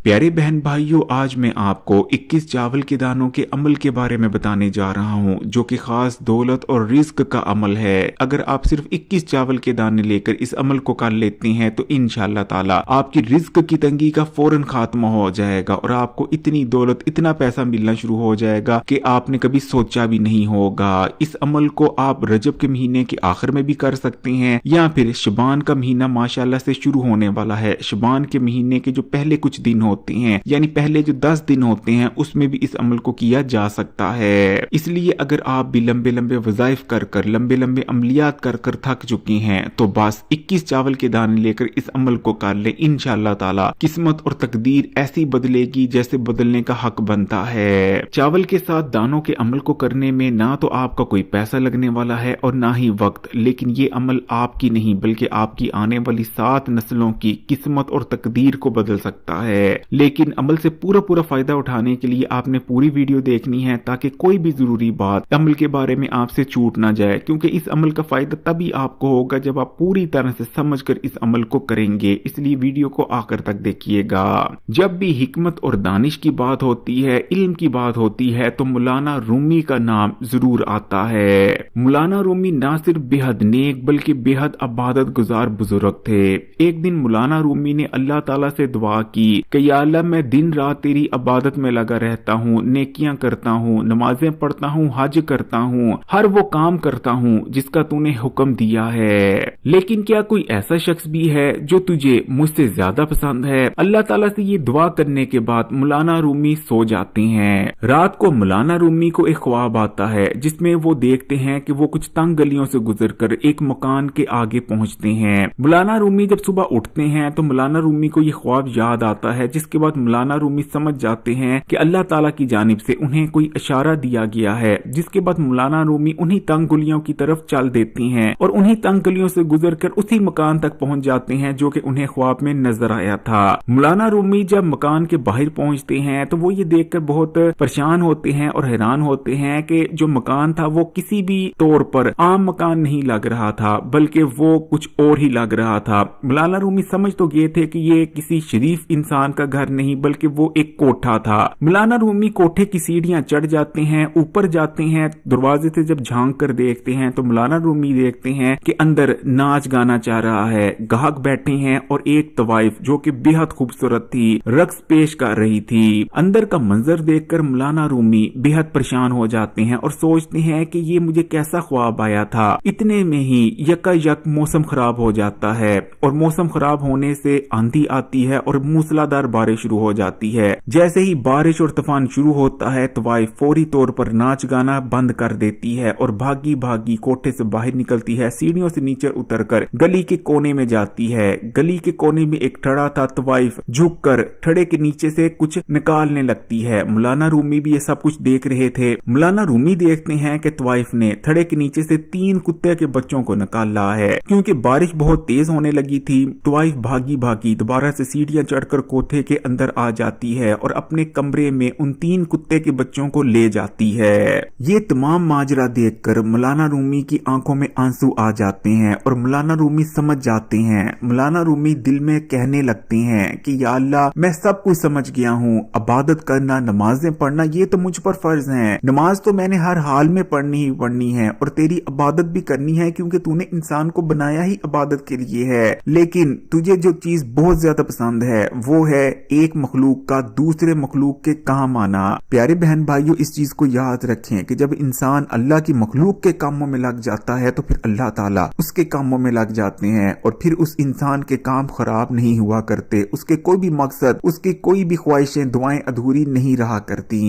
प्यारे बहन भाइयों, आज मैं आपको 21 चावल के दानों के अमल के बारे में बताने जा रहा हूं, जो कि खास दौलत और रिस्क का अमल है। अगर आप सिर्फ 21 चावल के दाने लेकर इस अमल को कर लेते हैं तो इंशाअल्लाह ताला आपकी रिस्क की तंगी का फौरन खात्मा हो जाएगा और आपको इतनी दौलत, इतना पैसा मिलना शुरू हो जाएगा कि आपने कभी सोचा भी नहीं होगा। इस अमल को आप रजब के महीने के आखिर में भी कर सकते हैं या फिर शबान का महीना माशाल्लाह से शुरू होने वाला है। शबान के महीने के जो पहले कुछ दिन होते हैं, यानी पहले जो 10 दिन होते हैं, उसमें भी इस अमल को किया जा सकता है। इसलिए अगर आप भी लंबे लंबे वज़ाइफ कर कर, लंबे लंबे अमलियात कर कर थक चुके हैं तो बस 21 चावल के दाने लेकर इस अमल को कर ले। इंशाअल्लाह ताला किस्मत और तकदीर ऐसी बदलेगी जैसे बदलने का हक बनता है। चावल के साथ दानों के अमल को करने में ना तो आपका कोई पैसा लगने वाला है और ना ही वक्त, लेकिन ये अमल आपकी नहीं बल्कि आपकी आने वाली 7 नस्लों की किस्मत और तकदीर को बदल सकता है। लेकिन अमल से पूरा फायदा उठाने के लिए आपने पूरी वीडियो देखनी है ताकि कोई भी जरूरी बात अमल के बारे में आपसे छूट ना जाए, क्योंकि इस अमल का फायदा तभी आपको होगा जब आप पूरी तरह से समझकर इस अमल को करेंगे। इसलिए वीडियो को आखिर तक देखिएगा। जब भी हिकमत और दानिश की बात होती है, इल्म की बात होती है, तो मौलाना रूमी का नाम जरूर आता है। मौलाना रूमी ना सिर्फ बेहद नेक बल्कि बेहद इबादत गुजार बुजुर्ग थे। एक दिन मौलाना रूमी ने अल्लाह ताला से दुआ की कि या अल्लाह, मैं दिन रात तेरी इबादत में लगा रहता हूँ, नेकियां करता हूँ, नमाजें पढ़ता हूँ, हज करता हूँ, हर वो काम करता हूँ जिसका तूने हुक्म दिया है। लेकिन क्या कोई ऐसा शख्स भी है जो तुझे मुझसे ज्यादा पसंद है? अल्लाह ताला से ये दुआ करने के बाद मौलाना रूमी सो जाते हैं। रात को मौलाना रूमी को एक ख्वाब आता है जिसमें वो देखते हैं कि वो कुछ तंग गलियों से गुजरकर एक मकान के आगे पहुंचते हैं। मौलाना रूमी जब सुबह उठते हैं तो मौलाना रूमी को ये ख्वाब याद आता है, जिसके बाद मौलाना रूमी समझ जाते हैं कि अल्लाह ताला की जानिब से उन्हें कोई इशारा दिया गया है। जिसके बाद मौलाना रूमी उन्हीं तंग गलियों की तरफ चल देती हैं और उन्हीं तंग गलियों से गुजरकर उसी मकान तक पहुंच जाते हैं जो कि उन्हें ख्वाब में नजर आया था। मौलाना रूमी जब मकान के बाहर पहुंचते हैं तो वो ये देखकर बहुत परेशान होते हैं और हैरान होते हैं कि जो मकान था वो किसी भी तौर पर आम मकान नहीं लग रहा था, बल्कि वो कुछ और ही लग रहा था। मौलाना रूमी समझ तो गए थे कि ये किसी शरीफ इंसान का घर नहीं बल्कि वो एक कोठा था। मौलाना रूमी कोठे की सीढ़ियां चढ़ जाते हैं, ऊपर जाते हैं। दरवाजे से जब झांक कर देखते हैं तो मौलाना रूमी देखते हैं कि अंदर नाच गाना चाह रहा है, गाहक बैठे हैं और एक तवाइफ जो कि बेहद खूबसूरत थी रक्स पेश कर रही थी। अंदर का मंजर देखकर मौलाना रूमी बेहद परेशान हो जाते हैं और सोचते हैं कि ये मुझे कैसा ख्वाब आया था। इतने में ही यकायक मौसम खराब हो जाता है और मौसम खराब होने से आंधी आती है और मूसलाधार बारिश शुरू हो जाती है। जैसे ही बारिश और तूफान शुरू होता है तवाइफ फौरी तौर पर नाच गाना बंद कर देती है और भागी भागी कोठे से बाहर निकलती है। सीढ़ियों से नीचे उतरकर गली के कोने में जाती है। गली के कोने में एक ठड़ा था। तवाइफ झुककर ठड़े के नीचे से कुछ निकालने लगती है। मौलाना रूमी भी ये सब कुछ देख रहे थे। मौलाना रूमी देखते हैं कि तवाइफ ने ठड़े के नीचे से 3 कुत्ते के बच्चों को निकाला है। क्योंकि बारिश बहुत तेज होने लगी थी, तवाइफ भागी भागी दोबारा से सीढ़ियां चढ़कर कोठे के अंदर आ जाती है और अपने कमरे में उन 3 कुत्ते के बच्चों को ले जाती है। ये तमाम माजरा देखकर मौलाना रूमी की आंखों में आंसू आ जाते हैं और मौलाना रूमी समझ जाते हैं। मौलाना रूमी दिल में कहने लगते हैं कि या अल्लाह, मैं सब कुछ समझ गया हूँ। इबादत करना, नमाजें पढ़ना, ये तो मुझ पर फर्ज है। नमाज तो मैंने हर हाल में पढ़नी ही पढ़नी है और तेरी इबादत भी करनी है, क्योंकि तूने इंसान को बनाया ही इबादत के लिए है। लेकिन तुझे जो चीज बहुत ज्यादा पसंद है वो है एक मखलूक का दूसरे मखलूक के काम आना। प्यारे बहन भाइयों, इस चीज को याद रखें कि जब इंसान अल्लाह की मखलूक के कामों में लग जाता है तो फिर अल्लाह ताला उसके कामों में लग जाते हैं और फिर उस इंसान के काम खराब नहीं हुआ करते। उसके कोई भी मकसद, उसकी कोई भी ख्वाहिशें, दुआएं अधूरी नहीं रहा करती।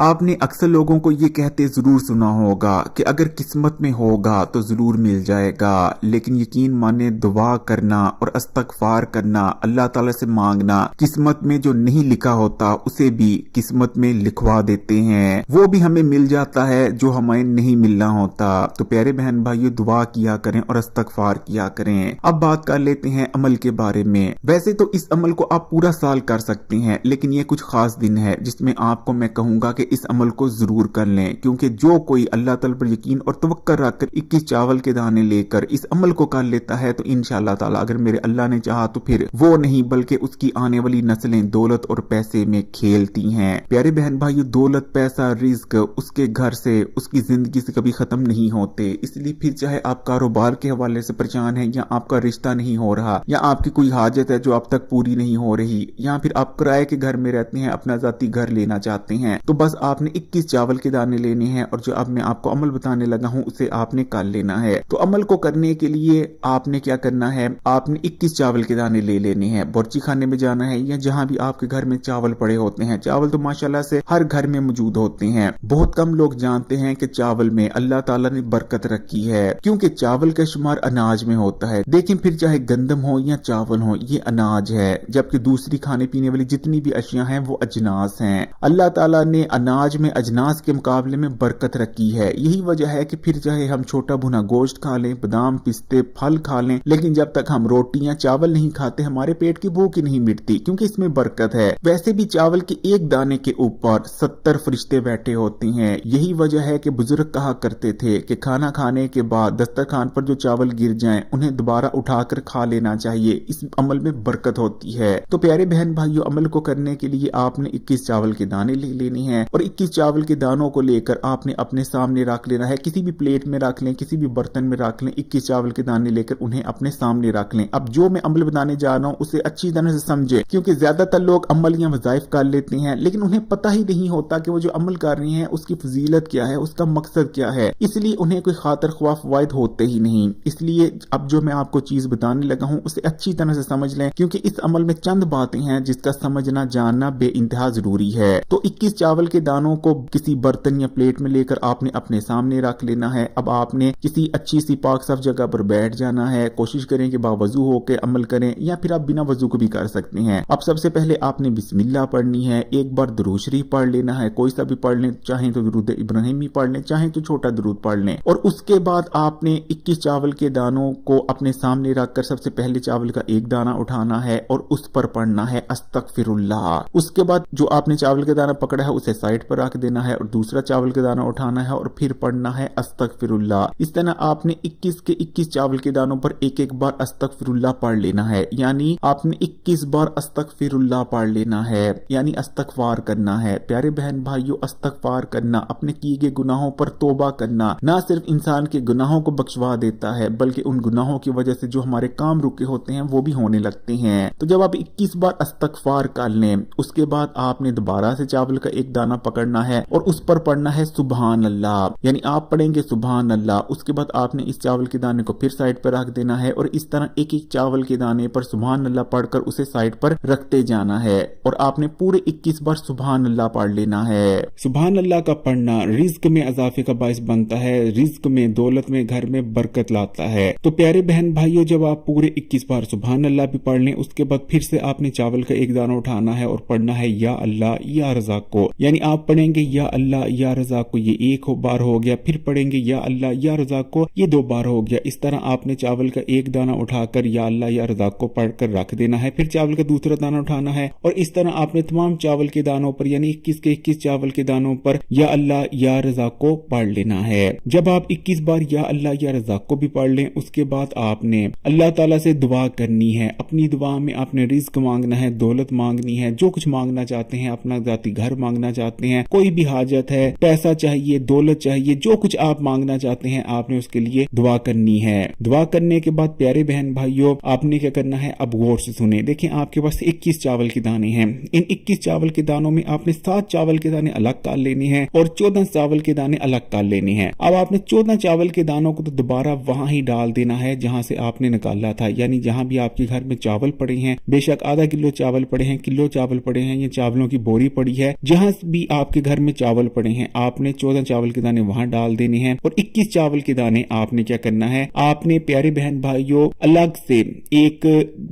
आपने अक्सर लोगों को ये कहते जरूर सुना होगा कि अगर किस्मत में होगा तो जरूर मिल जाएगा, लेकिन यकीन माने दुआ करना और इस्तगफार करना, अल्लाह ताला से मांगना, किस्मत में जो नहीं लिखा होता उसे भी किस्मत में लिखवा देते हैं। वो भी हमें मिल जाता है जो हमें नहीं मिलना होता। तो प्यारे बहन भाइयों, दुआ किया करें और इस्तगफार किया करें। अब बात कर लेते हैं अमल के बारे में। वैसे तो इस अमल को आप पूरा साल कर सकते हैं, लेकिन ये कुछ खास दिन है जिसमें आपको मैं कहूंगा कि इस अमल को जरूर कर लें, क्योंकि जो कोई अल्लाह ताला पर यकीन और तवक्कुल रखकर 21 चावल के दाने लेकर इस अमल को कर लेता है तो इंशाअल्लाह ताला अगर मेरे अल्लाह ने चाहा तो फिर वो नहीं बल्कि उसकी आने वाली नस्ल नस्लें दौलत और पैसे में खेलती हैं। प्यारे बहन भाइयों, दौलत, पैसा, रिस्क उसके घर से, उसकी जिंदगी से कभी खत्म नहीं होते। इसलिए फिर चाहे आप कारोबार के हवाले से परेशान हैं, या आपका रिश्ता नहीं हो रहा, या आपकी कोई हाजत है जो अब तक पूरी नहीं हो रही, या फिर आप किराए के घर में रहते हैं, अपना जाती घर लेना चाहते हैं, तो बस आपने 21 चावल के दाने लेने हैं और जो अब मैं आपको अमल बताने लगा हूं उसे आपने कर लेना है। तो अमल को करने के लिए आपने क्या करना है, आपने 21 चावल के दाने ले लेने हैं। बोर्ची खाने में जाना है या जहां भी आपके घर में चावल पड़े होते हैं, चावल तो माशाल्लाह से हर घर में मौजूद होते हैं। बहुत कम लोग जानते हैं कि चावल में अल्लाह ताला ने बरकत रखी है, क्योंकि चावल का शुमार अनाज में होता है। लेकिन फिर चाहे गंदम हो या चावल हो, ये अनाज है, जबकि दूसरी खाने पीने वाली जितनी भी अशिया हैं वो अजनास हैं। अल्लाह ताला ने अनाज में अजनास के मुकाबले में बरकत रखी है। यही वजह है कि फिर चाहे हम छोटा भुना गोश्त खा लें, बादाम, पिस्ते, फल खा लें, लेकिन जब तक हम रोटियां चावल नहीं खाते हमारे पेट की भूख ही नहीं मिटती, क्योंकि इसमें बरकत है। वैसे भी चावल के एक दाने के ऊपर 70 फरिश्ते बैठे होते हैं। यही वजह है कि बुजुर्ग कहा करते थे कि खाना खाने के बाद दस्तरखान पर जो चावल गिर जाएं उन्हें दोबारा उठाकर खा लेना चाहिए, इस अमल में बरकत होती है। तो प्यारे बहन भाइयों, अमल को करने के लिए आपने 21 चावल के दाने ले लेने हैं और 21 चावल के दानों को लेकर आपने अपने सामने रख लेना है। किसी भी प्लेट में रख लें, किसी भी बर्तन में रख लें, 21 चावल के दाने लेकर उन्हें अपने सामने रख लें। अब जो मैं अमल बताने जा रहा हूं उसे अच्छी तरह से समझे, क्योंकि ज्यादातर लोग अमल या वज़ाइफ कर लेते हैं लेकिन उन्हें पता ही नहीं होता कि वो जो अमल कर रहे हैं उसकी फजीलत क्या है, उसका मकसद क्या है, इसलिए उन्हें कोई खातर ख्वाह फवाइद होते ही नहीं। इसलिए अब जो मैं आपको चीज बताने लगा हूं उसे अच्छी तरह से समझ लें, क्योंकि इस अमल में चंद बातें हैं जिसका समझना जानना बेइंतहा जरूरी है। तो 21 चावल के दानों को किसी बर्तन या प्लेट में लेकर आपने अपने सामने रख लेना है। अब आपने किसी अच्छी सी पाक साफ जगह पर बैठ जाना है। कोशिश करें कि बावजू होकर अमल करें, या फिर आप बिना वजू को भी कर सकते हैं। अब सबसे पहले आपने बिस्मिल्लाह पढ़नी है, एक बार दुरूद शरीफ पढ़ लेना है, कोई सा भी पढ़ लें, चाहे तो दुरूद इब्राहिमी पढ़ लें, चाहे तो छोटा दुरूद पढ़ लें। और उसके बाद आपने 21 चावल के दानों को अपने सामने रखकर सबसे पहले चावल का एक दाना उठाना है और उस पर पढ़ना है अस्तगफिरुल्लाह। उसके बाद जो आपने चावल का दाना पकड़ा है उसे साइड पर रख देना है और दूसरा चावल का दाना उठाना है और फिर पढ़ना है अस्तगफिरुल्लाह। इस तरह आपने 21 के 21 चावल के दानों पर एक एक बार अस्तगफिरुल्लाह पढ़ लेना है, यानी आपने 21 बार अस्तगफिरुल्लाह पढ़ लेना है, यानी इस्तगफार करना है। प्यारे बहन भाइयों, इस्तगफार करना, अपने किए गए गुनाहों पर तौबा करना, ना सिर्फ इंसान के गुनाहों को बख्शवा देता है बल्कि उन गुनाहों की वजह से जो हमारे काम रुके होते हैं वो भी होने लगते हैं। तो जब आप 21 बार इस्तगफार कर लें, उसके बाद आपने दोबारा से चावल का एक दाना पकड़ना है और उस पर पढ़ना है सुभान अल्लाह, यानी आप पढ़ेंगे सुभान अल्लाह। उसके बाद आपने इस चावल के दाने को फिर साइड पर रख देना है और इस तरह एक एक चावल के दाने पर सुभान अल्लाह पढ़कर उसे साइड पर रखते जाना है और आपने पूरे 21 बार सुभान अल्लाह पढ़ लेना है। सुभान अल्लाह का पढ़ना रिज्क में इजाफे का बाइस बनता है, रिज्क में, दौलत में, घर में बरकत लाता है। तो प्यारे बहन भाइयों, जब आप पूरे 21 बार सुभान अल्लाह भी पढ़ लें, उसके बाद फिर से आपने चावल का एक दाना उठाना है और पढ़ना है या अल्लाह या रज़ाक को, यानी आप पढ़ेंगे या अल्लाह या रज़ाक को, ये एक बार हो गया, फिर पढ़ेंगे या अल्लाह या रज़ाक को, ये 2 बार हो गया। इस तरह आपने चावल का एक दाना उठाकर या अल्लाह या रज़ाक को पढ़कर रख देना है, फिर चावल का दूसरा दाना उठाना है और इस तरह आपने तमाम चावल के दानों पर, यानी 21 के 21 चावल के दानों पर या अल्लाह या रज़ाक को पढ़ लेना है। जब आप 21 बार या अल्लाह या रज़ाक को भी पढ़ लें, उसके बाद आपने अल्लाह ताला से दुआ करनी है। अपनी दुआ में आपने रिज्क मांगना है, दौलत मांगनी है, जो कुछ मांगना चाहते हैं, अपना जाती घर मांगना चाहते हैं, कोई भी हाजत है, पैसा चाहिए, दौलत चाहिए, जो कुछ आप मांगना चाहते हैं आपने उसके लिए दुआ करनी है। दुआ करने के बाद प्यारे बहन भाइयों, आपने क्या करना है, अब गौर से सुने। देखिए आपके पास 21 चावल के दाने हैं, इन 21 चावल के दानों में आपने 7 चावल के दाने अलग कर लेने हैं और 14 चावल के दाने अलग कर लेने हैं। अब आपने 14 चावल के दानों को तो दोबारा वहां ही डाल देना है जहां से आपने निकाला था, यानी जहां भी आपके घर में चावल पड़े हैं, बेशक आधा किलो चावल पड़े हैं, किलो चावल पड़े हैं, या चावलों की बोरी पड़ी है, जहां भी आपके घर में चावल पड़े हैं आपने 14 चावल के दाने वहां डाल देने हैं और 21 चावल के दाने आपने क्या करना है, आपने प्यारे बहन भाइयों अलग से एक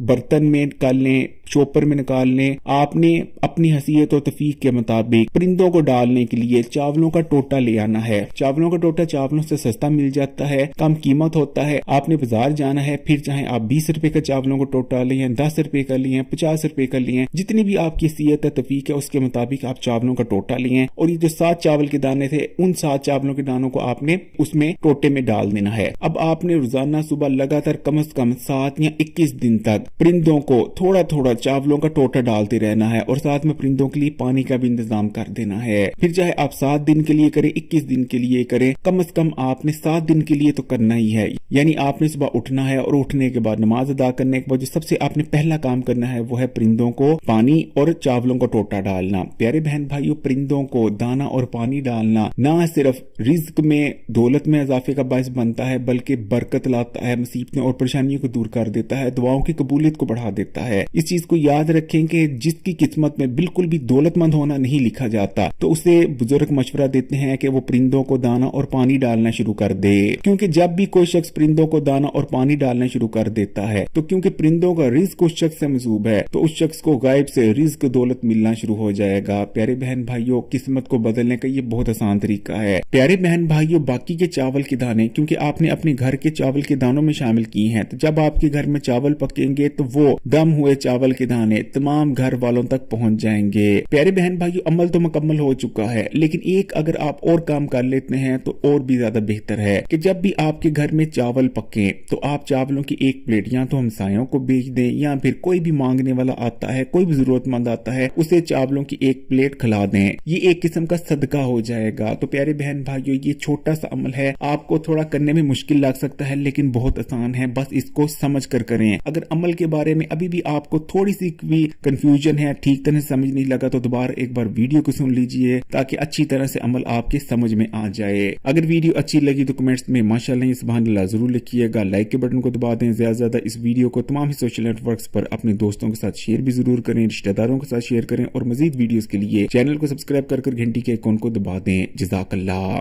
बर्तन में कर लें, चॉपर में निकाल लें। आपने अपनी हसीयत और तफीक के मुताबिक परिंदों को डालने के लिए चावलों का टोटा ले आना है। चावलों का टोटा चावलों से सस्ता मिल जाता है, कम कीमत होता है। आपने बाजार जाना है, फिर चाहे आप 20 रुपए का चावलों को टोटा लें, 10 रुपए का लिए, 50 रुपए का लिए, जितनी भी आपकी हसीयत है तफीक है उसके मुताबिक आप चावलों का टोटा लिए और ये जो 7 चावल के दाने थे उन 7 चावलों के दानों को आपने उसमें टोटे में डाल देना है। अब आपने रोजाना सुबह लगातार कम से कम 7 या 21 दिन तक परिंदों को थोड़ा थोड़ा चावलों का टोटा डालते रहना है और साथ में परिंदों के लिए पानी का भी इंतजाम कर देना है। फिर चाहे आप 7 दिन के लिए करें, 21 दिन के लिए करें, कम से कम आपने 7 दिन के लिए तो करना ही है। यानी आपने सुबह उठना है और उठने के बाद नमाज अदा करने के बाद जो सबसे आपने पहला काम करना है वो है परिंदों को पानी और चावलों का टोटा डालना। प्यारे बहन भाइयों, परिंदों को दाना और पानी डालना ना सिर्फ रिज्क में दौलत में इजाफे का बायस बनता है बल्कि बरकत लाता है, मुसीबतें और परेशानियों को दूर कर देता है, दुआओं की कबूलियत को बढ़ा देता है। इस चीज को याद रखें कि जिसकी किस्मत में बिल्कुल भी दौलतमंद होना नहीं लिखा जाता तो उसे बुजुर्ग मशवरा देते हैं कि वो परिंदों को दाना और पानी डालना शुरू कर दे, क्योंकि जब भी कोई शख्स परिंदों को दाना और पानी डालना शुरू कर देता है तो क्योंकि परिंदों का रिज्क उस शख्स से मजूब है तो उस शख्स को गायब से रिज्क दौलत मिलना शुरू हो जाएगा। प्यारे बहन भाइयों, किस्मत को बदलने का ये बहुत आसान तरीका है। प्यारे बहन भाइयों, बाकी के चावल के दाने क्योंकि आपने अपने घर के चावल के दानों में शामिल किए हैं, तो जब आपके घर में चावल पकेंगे तो वो दम हुए चावल के दाने तमाम घर वालों तक पहुंच जाएंगे। प्यारे बहन भाइयों, अमल तो मुकम्मल हो चुका है, लेकिन एक अगर आप और काम कर लेते हैं तो और भी ज्यादा बेहतर है कि जब भी आपके घर में चावल पके तो आप चावलों की एक प्लेट या तो हमसायों को बेच दें या फिर कोई भी मांगने वाला आता है, कोई भी जरूरतमंद आता है, उसे चावलों की एक प्लेट खिला दें। ये एक किस्म का सदका हो जाएगा। तो प्यारे बहन भाइयों, ये छोटा सा अमल है, आपको थोड़ा करने में मुश्किल लग सकता है लेकिन बहुत आसान है, बस इसको समझ कर करें। अगर अमल के बारे में अभी भी आपको थोड़ी सी भी कंफ्यूजन है, ठीक तरह से समझ नहीं लगा, तो दोबारा एक बार वीडियो को सुन लीजिए ताकि अच्छी तरह से अमल आपके समझ में आ जाए। अगर वीडियो अच्छी लगी तो कमेंट्स में माशाअल्लाह सुभान अल्लाह जरूर लिखिएगा, लाइक के बटन को दबा दें, ज्यादा से ज्यादा इस वीडियो को तमाम ही सोशल नेटवर्क्स पर अपने दोस्तों के साथ शेयर भी जरूर करें, रिश्तेदारों के साथ शेयर करें और मजीद वीडियोस के लिए चैनल को सब्सक्राइब कर घंटी के आइकॉन को दबा दें। जज़ाकल्लाह।